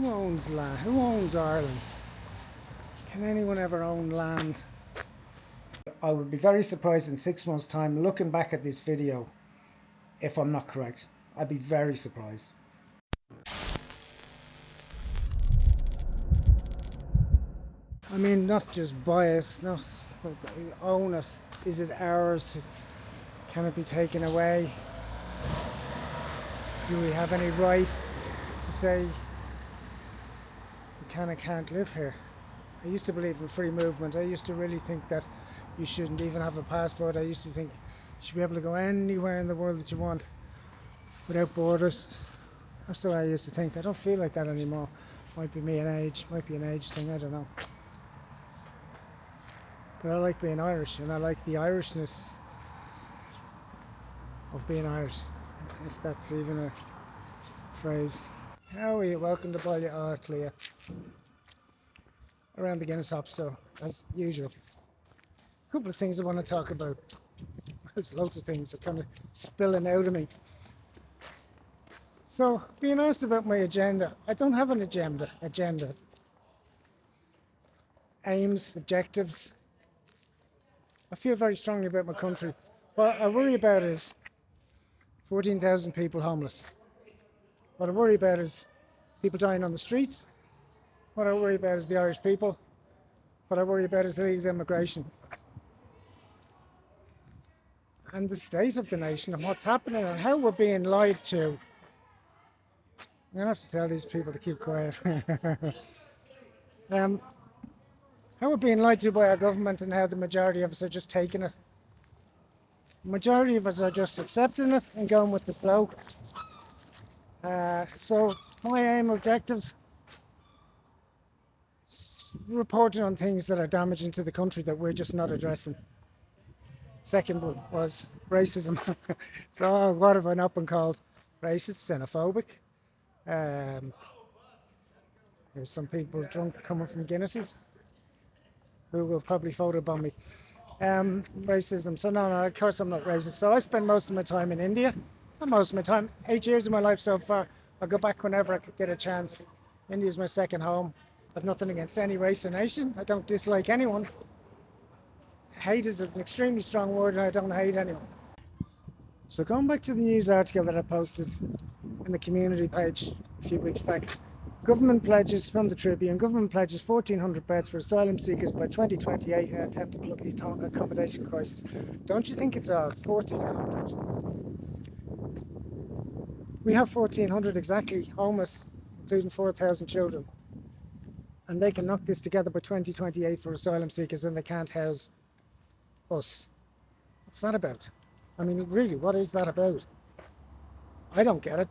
Who owns land? Who owns Ireland? Can anyone ever own land? I would be very surprised in 6 months' time looking back at this video if I'm not correct. I'd be very surprised. I mean, not just buy it, not own it. Is it ours? Can it be taken away? Do we have any right to say we can or can't live here? I used to believe in free movement. I used to really think that you shouldn't even have a passport. I used to think you should be able to go anywhere in the world that you want without borders. That's the way I used to think. I don't feel like that anymore. Might be me an age, might be an age thing, I don't know. But I like being Irish, and I like the Irishness of being Irish, if that's even a phrase. How are you? Welcome to Ballia Clia. Around the Guinness Hop store, as usual. A couple of things I want to talk about. There's loads of things that kind of spilling out of me. So, being asked about my agenda, I don't have an agenda. Aims, objectives. I feel very strongly about my country. What I worry about is 14,000 people homeless. What I worry about is people dying on the streets. What I worry about is the Irish people. What I worry about is illegal immigration. And the state of the nation and what's happening and how we're being lied to. I'm going to have to tell these people to keep quiet. How we're being lied to by our government and how the majority of us are just taking it. The majority of us are just accepting it and going with the flow. So my aim objectives, reporting on things that are damaging to the country that we're just not addressing. Second one was racism. So what have I not been called? Racist, xenophobic. There's some people drunk coming from Guinnesses who will probably photobomb me. Racism. So no, of course I'm not racist. So I spend most of my time in India. Not most of my time, 8 years of my life so far. I'll go back whenever I could get a chance. India's my second home. I've nothing against any race or nation. I don't dislike anyone. Hate is an extremely strong word, and I don't hate anyone. So going back to the news article that I posted in the community page a few weeks back. Government pledges from the Tribune. Government pledges 1,400 beds for asylum seekers by 2028 in an attempt to plug the accommodation crisis. Don't you think it's odd? 1,400. We have 1,400 exactly homeless, including 4,000 children. And they can knock this together by 2028 for asylum seekers, and they can't house us. What's that about? I mean, really, what is that about? I don't get it.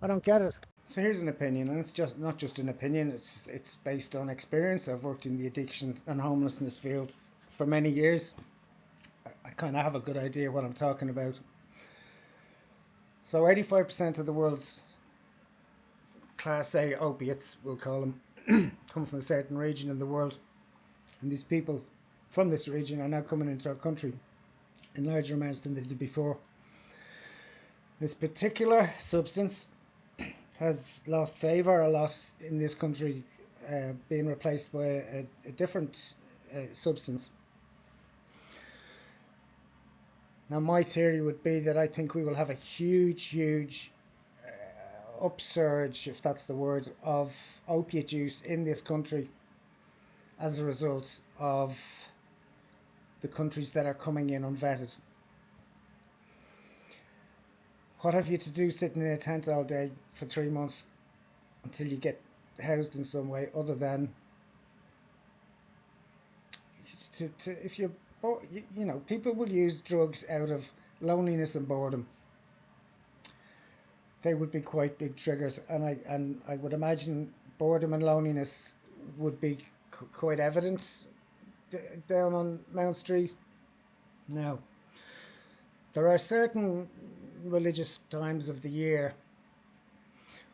I don't get it. So here's an opinion, and it's just not just an opinion, it's based on experience. I've worked in the addiction and homelessness field for many years. I kind of have a good idea what I'm talking about. So 85% of the world's Class A opiates, we'll call them, come from a certain region in the world. And these people from this region are now coming into our country in larger amounts than they did before. This particular substance has lost favour a lot in this country, being replaced by a different substance. Now my theory would be that I think we will have a huge upsurge, if that's the word, of opiate use in this country as a result of the countries that are coming in unvetted. What have you to do sitting in a tent all day for 3 months until you get housed in some way other than if you know, people will use drugs out of loneliness and boredom. They would be quite big triggers, and I would imagine boredom and loneliness would be quite evident down on Mount Street. Now, there are certain religious times of the year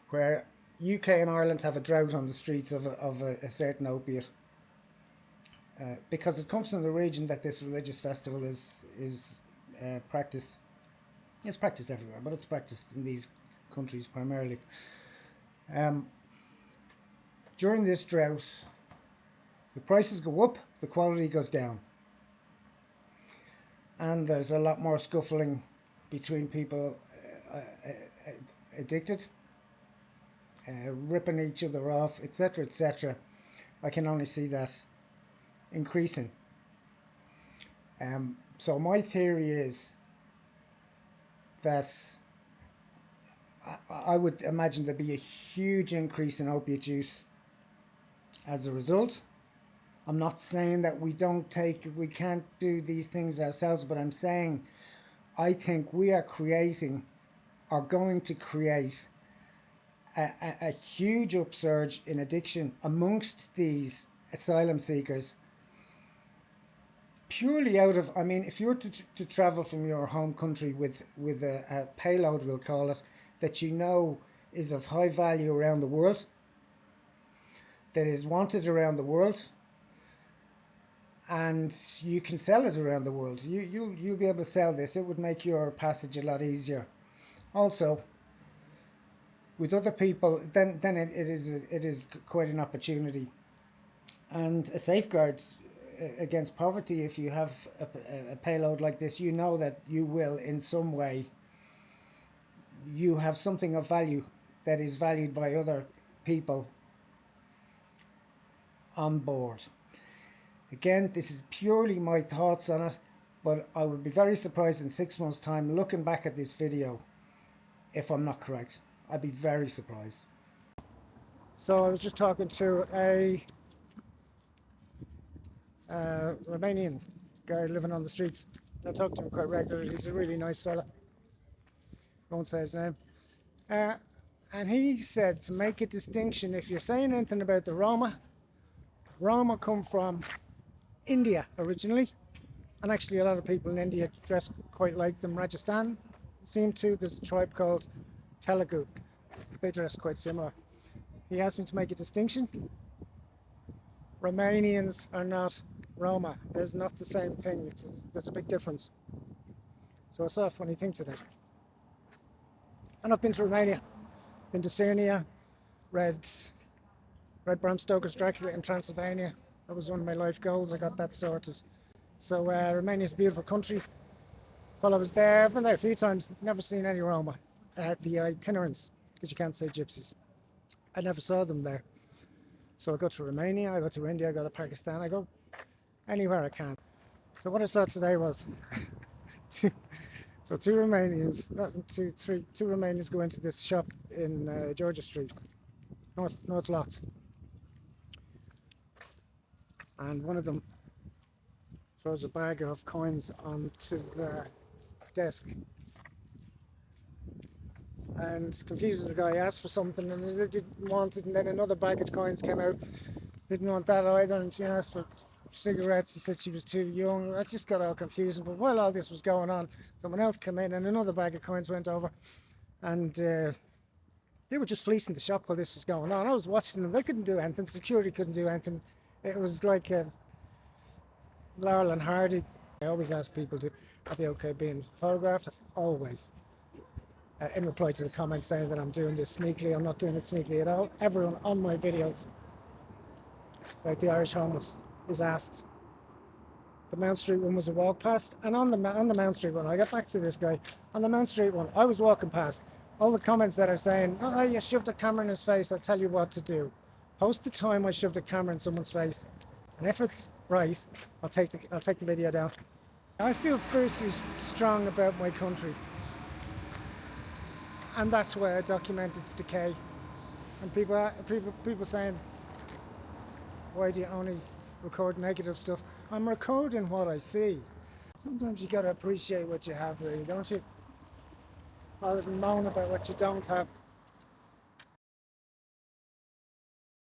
where UK and Ireland have a drought on the streets of a certain opiate, because it comes from the region that this religious festival is practiced. It's practiced everywhere, but it's practiced in these countries primarily. during this drought, the prices go up, the quality goes down. And there's a lot more scuffling between people addicted, ripping each other off, etc., etc. I can only see that increasing. So my theory is that I would imagine there'd be a huge increase in opiate use as a result. I'm not saying that we can't do these things ourselves, but I'm saying I think we are going to create a huge upsurge in addiction amongst these asylum seekers, purely out of, I mean, if you're to travel from your home country with a payload, we'll call it, that you know is of high value around the world, that is wanted around the world, and you can sell it around the world. You'll be able to sell this. It would make your passage a lot easier. Also, with other people, then it is quite an opportunity and a safeguard against poverty. If you have a payload like this, you know that you will in some way, you have something of value that is valued by other people on board. Again, this is purely my thoughts on it, but I would be very surprised in 6 months' time looking back at this video if I'm not correct. I'd be very surprised. So I was just talking to a Romanian guy living on the streets. I talk to him quite regularly. He's a really nice fella. Won't say his name. And he said to make a distinction, if you're saying anything about the Roma come from India originally, and actually a lot of people in India dress quite like them. Rajasthan seem to. There's a tribe called Telugu. They dress quite similar. He asked me to make a distinction. Romanians are not Roma. It's not the same thing. There's a big difference. So I saw a funny thing today. And I've been to Romania, been to Cernia, read Bram Stoker's Dracula in Transylvania. That was one of my life goals. I got that sorted. So Romania's a beautiful country. While I was there, I've been there a few times, never seen any Roma. The itinerants, because you can't say gypsies. I never saw them there. So I go to Romania, I go to India, I go to Pakistan, I go anywhere I can. So what I saw today was two Romanians go into this shop in Georgia Street, North Lot. And one of them throws a bag of coins onto the desk and confuses the guy, asks for something and they didn't want it, and then another bag of coins came out, didn't want that either, and she asked for cigarettes. He said she was too young. I just got all confused. But while all this was going on, someone else came in and another bag of coins went over, and they were just fleecing the shop while this was going on. I was watching them. They couldn't do anything. Security couldn't do anything. It was like Laurel and Hardy. I always ask people, are they okay being photographed? Always. In reply to the comments saying that I'm doing this sneakily, I'm not doing it sneakily at all. Everyone on my videos, like the Irish homeless, is asked. The Mount Street one was a walk past, and on the Mount Street one, I got back to this guy, on the Mount Street one, I was walking past. All the comments that are saying, oh, you shoved a camera in his face, I'll tell you what to do. Post the time I shoved a camera in someone's face, and if it's right, I'll take the video down. I feel fiercely strong about my country, and that's why I document its decay. And people saying, why do you only record negative stuff? I'm recording what I see. Sometimes you gotta appreciate what you have, really, don't you? Rather than moan about what you don't have.